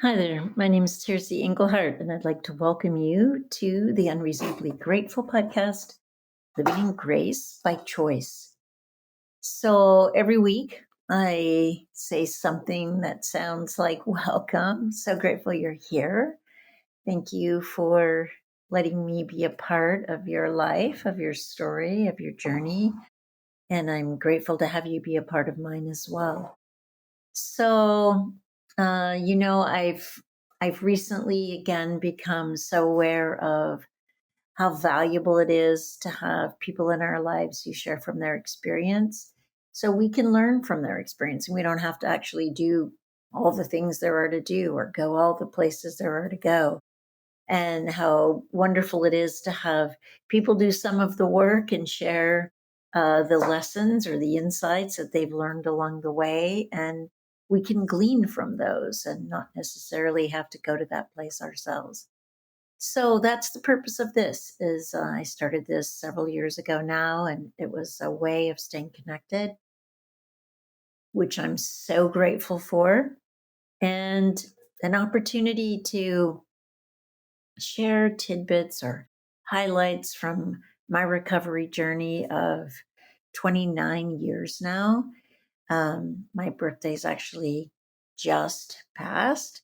Hi there. My name is Tercy Engelhardt, and I'd like to welcome you to the Unreasonably Grateful podcast, Living in Grace by Choice. So every week I say something that sounds like welcome. So grateful you're here. Thank you for letting me be a part of your life, of your story, of your journey. And I'm grateful to have you be a part of mine as well. So, I've recently again become so aware of how valuable it is to have people in our lives who share from their experience, so we can learn from their experience, and we don't have to actually do all the things there are to do or go all the places there are to go. And how wonderful it is to have people do some of the work and share the lessons or the insights that they've learned along the way, and we can glean from those and not necessarily have to go to that place ourselves. So that's the purpose of this. Is I started this several years ago now, and it was a way of staying connected, which I'm so grateful for, and an opportunity to share tidbits or highlights from my recovery journey of 29 years now. My birthday's actually just passed,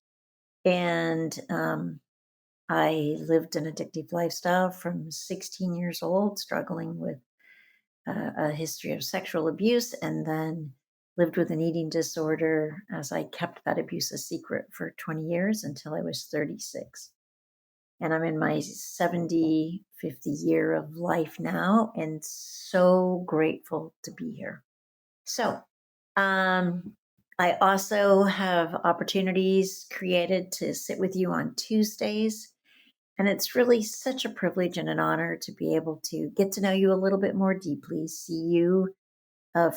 and I lived an addictive lifestyle from 16 years old, struggling with a history of sexual abuse, and then lived with an eating disorder as I kept that abuse a secret for 20 years until I was 36. And I'm in my 50th year of life now, and so grateful to be here. So, um, I also have opportunities created to sit with you on Tuesdays. And it's really such a privilege and an honor to be able to get to know you a little bit more deeply, see you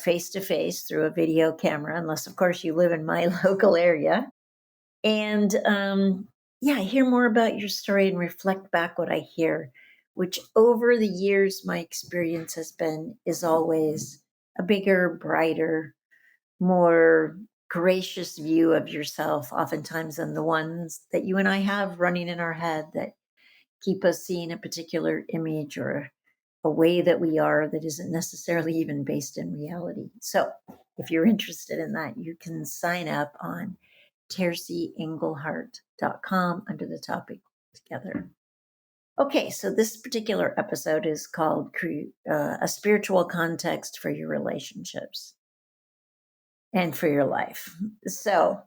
face to face through a video camera, unless, of course, you live in my local area. And yeah, hear more about your story and reflect back what I hear, which over the years, my experience is always a bigger, brighter, more gracious view of yourself, oftentimes than the ones that you and I have running in our head that keep us seeing a particular image or a way that we are that isn't necessarily even based in reality. So, if you're interested in that, you can sign up on tercyengelhart.com under the topic together. Okay, so this particular episode is called A Spiritual Context for Your Relationships and for Your Life. So,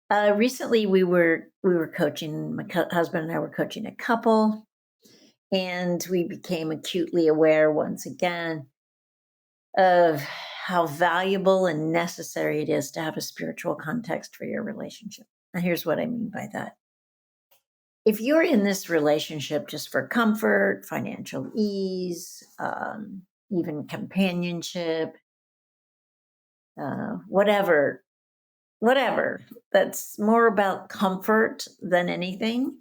recently we were coaching, husband and I were coaching a couple, and we became acutely aware once again of how valuable and necessary it is to have a spiritual context for your relationship. Now, here's what I mean by that. If you're in this relationship just for comfort, financial ease, even companionship, whatever, that's more about comfort than anything,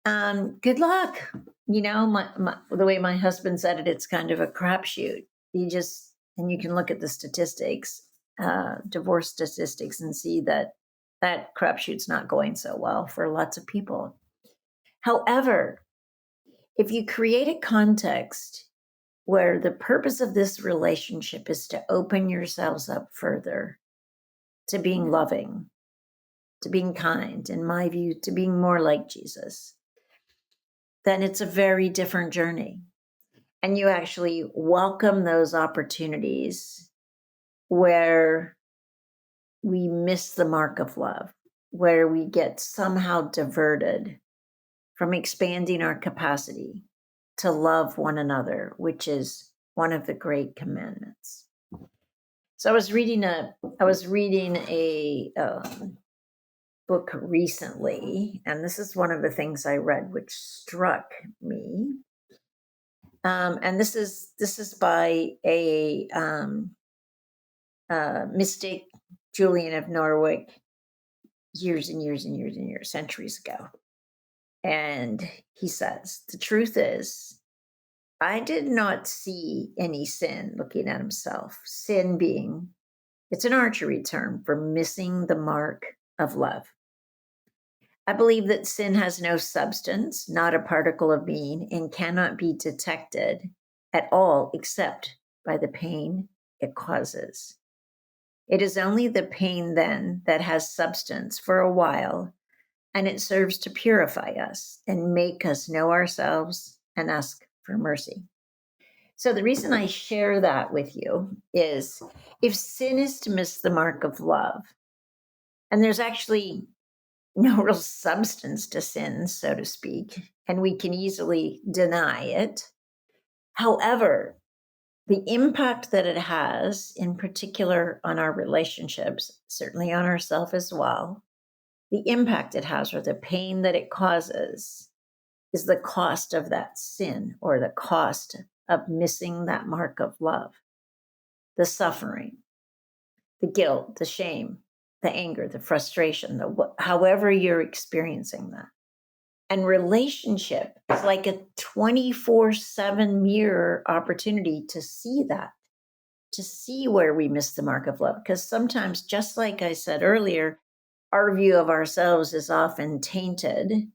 good luck. The way my husband said it, it's kind of a crapshoot. And you can look at the statistics, divorce statistics, and see that crapshoot's not going so well for lots of people. However, if you create a context where the purpose of this relationship is to open yourselves up further to being loving, to being kind, in my view, to being more like Jesus, then it's a very different journey. And you actually welcome those opportunities where we miss the mark of love, where we get somehow diverted from expanding our capacity to love one another, which is one of the great commandments. So I was reading a book recently, and this is one of the things I read which struck me. And this is by a mystic, Julian of Norwich, years and years and years and years, centuries ago. And he says, the truth is, I did not see any sin looking at himself. Sin being, it's an archery term for missing the mark of love. I believe that sin has no substance, not a particle of being, and cannot be detected at all except by the pain it causes. It is only the pain then that has substance for a while, and it serves to purify us and make us know ourselves and ask for mercy. So, the reason I share that with you is if sin is to miss the mark of love, and there's actually no real substance to sin, so to speak, and we can easily deny it. However, the impact that it has, in particular on our relationships, certainly on ourselves as well, the impact it has or the pain that it causes is the cost of that sin or the cost of missing that mark of love, the suffering, the guilt, the shame, the anger, the frustration, however you're experiencing that. And relationship is like a 24/7 mirror opportunity to see that, to see where we miss the mark of love. Because sometimes, just like I said earlier, our view of ourselves is often tainted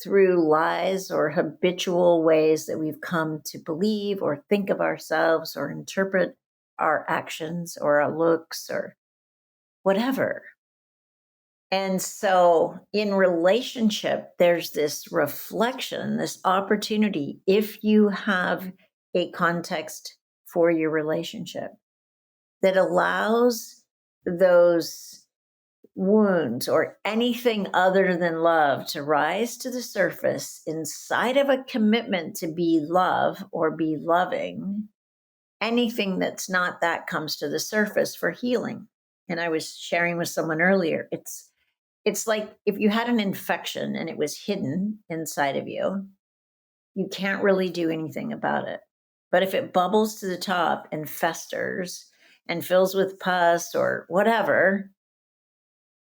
through lies or habitual ways that we've come to believe or think of ourselves or interpret our actions or our looks or whatever. And so in relationship, there's this reflection, this opportunity, if you have a context for your relationship that allows those wounds or anything other than love to rise to the surface inside of a commitment to be love or be loving, anything that's not that comes to the surface for healing. And I was sharing with someone earlier, it's like if you had an infection and it was hidden inside of you, you can't really do anything about it. But if it bubbles to the top and festers and fills with pus or whatever,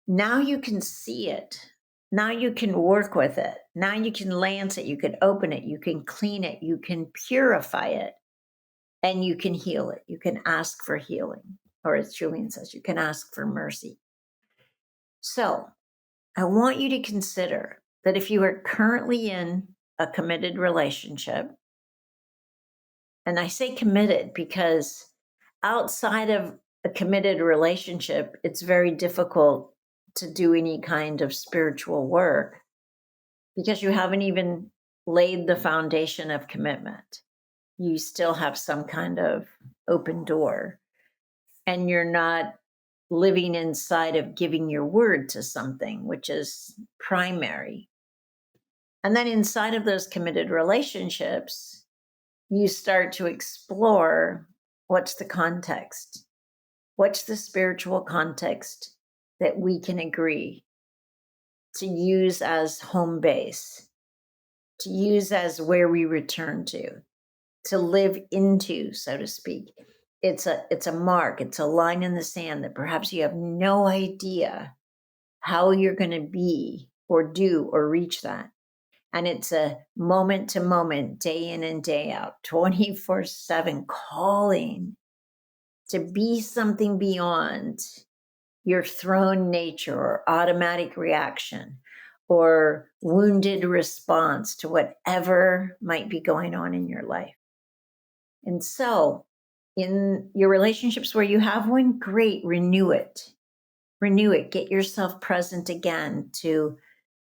now you can see it. Now you can work with it. Now you can lance it. You can open it. You can clean it. You can purify it. And you can heal it. You can ask for healing. Or as Julian says, you can ask for mercy. So I want you to consider that if you are currently in a committed relationship, and I say committed because outside of a committed relationship, it's very difficult to do any kind of spiritual work because you haven't even laid the foundation of commitment. You still have some kind of open door, and you're not living inside of giving your word to something, which is primary. And then inside of those committed relationships, you start to explore what's the context? What's the spiritual context that we can agree to use as home base, to use as where we return to live into, so to speak? It's a mark, it's a line in the sand that perhaps you have no idea how you're going to be or do or reach that. And it's a moment to moment, day in and day out, 24/7 calling to be something beyond your thrown nature or automatic reaction or wounded response to whatever might be going on in your life. And so, in your relationships where you have one, great, renew it. Renew it. Get yourself present again to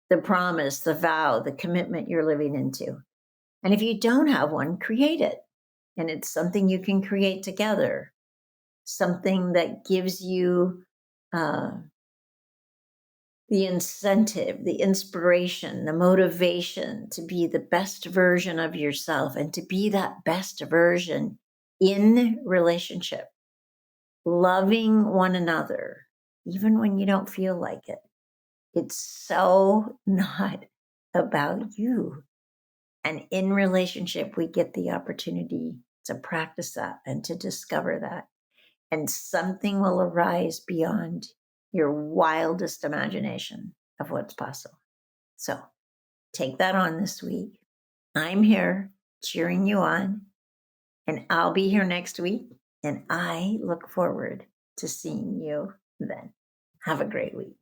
the promise, the vow, the commitment you're living into. And if you don't have one, create it. And it's something you can create together, something that gives you uh, the incentive, the inspiration, the motivation to be the best version of yourself and to be that best version in relationship, loving one another, even when you don't feel like it. It's so not about you. And in relationship, we get the opportunity to practice that and to discover that. And something will arise beyond your wildest imagination of what's possible. So take that on this week. I'm here cheering you on, and I'll be here next week. And I look forward to seeing you then. Have a great week.